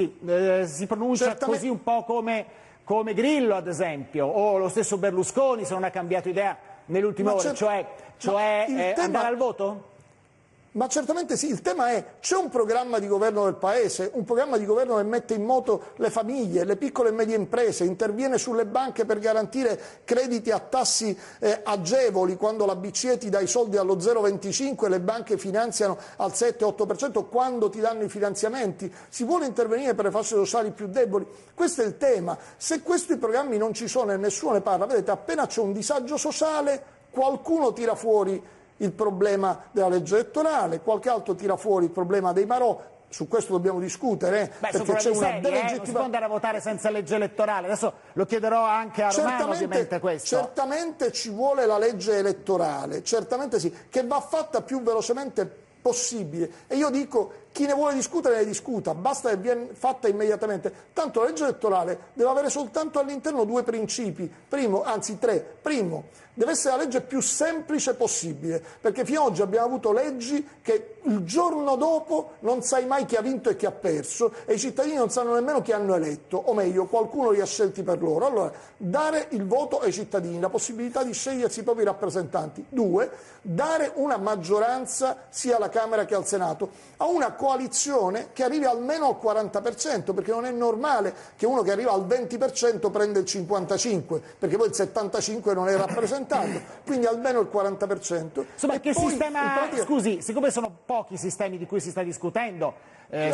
Berlusconi si pronuncia così un po' come Grillo, ad esempio, o lo stesso Berlusconi, se non ha cambiato idea nell'ultima ora, cioè andare al voto? Ma certamente sì, il tema è: c'è un programma di governo del Paese, un programma di governo che mette in moto le famiglie, le piccole e medie imprese, interviene sulle banche per garantire crediti a tassi agevoli quando la BCE ti dà i soldi allo 0,25 e le banche finanziano al 7-8% quando ti danno i finanziamenti. Si vuole intervenire per le fasce sociali più deboli. Questo è il tema. Se questi programmi non ci sono e nessuno ne parla, vedete, appena c'è un disagio sociale qualcuno tira fuori il problema della legge elettorale, qualche altro tira fuori il problema dei marò. Su questo dobbiamo discutere, perché c'è una delegittimazione. Non si può andare a votare senza legge elettorale. Adesso lo chiederò anche a Romano, ovviamente, questo. Certamente ci vuole la legge elettorale, certamente sì, che va fatta più velocemente possibile. E io dico: chi ne vuole discutere ne discuta, basta che viene fatta immediatamente. Tanto la legge elettorale deve avere soltanto all'interno due principi, anzi tre. Primo, deve essere la legge più semplice possibile, perché fino ad oggi abbiamo avuto leggi che il giorno dopo non sai mai chi ha vinto e chi ha perso, e i cittadini non sanno nemmeno chi hanno eletto, o meglio, qualcuno li ha scelti per loro. Allora, dare il voto ai cittadini, la possibilità di scegliersi i propri rappresentanti. Due, dare una maggioranza sia alla Camera che al Senato a una coalizione che arrivi almeno al 40%, perché non è normale che uno che arriva al 20% prenda il 55%, perché poi il 75% non è rappresentato, quindi almeno il 40%. Insomma, che sistema, scusi, siccome sono pochi i sistemi di cui si sta discutendo,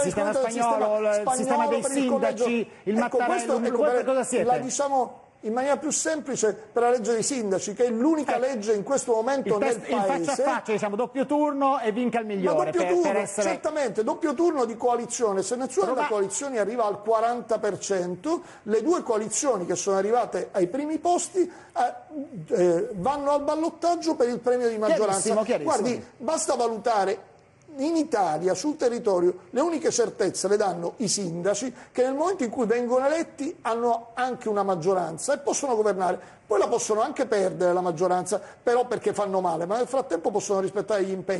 sistema spagnolo, il sistema dei sindaci, il Mattarello, cosa siete? La diciamo in maniera più semplice per la legge dei sindaci, che è l'unica legge in questo momento nel Paese. Il faccia a faccia, diciamo, doppio turno e vinca il migliore. Per essere... Certamente, doppio turno di coalizione. Se nessuna delle coalizioni arriva al 40%, le due coalizioni che sono arrivate ai primi posti vanno al ballottaggio per il premio di maggioranza. Chiarissimo. Guardi, basta valutare. In Italia, sul territorio, le uniche certezze le danno i sindaci, che nel momento in cui vengono eletti hanno anche una maggioranza e possono governare. Poi la possono anche perdere la maggioranza, però perché fanno male, ma nel frattempo possono rispettare gli impegni.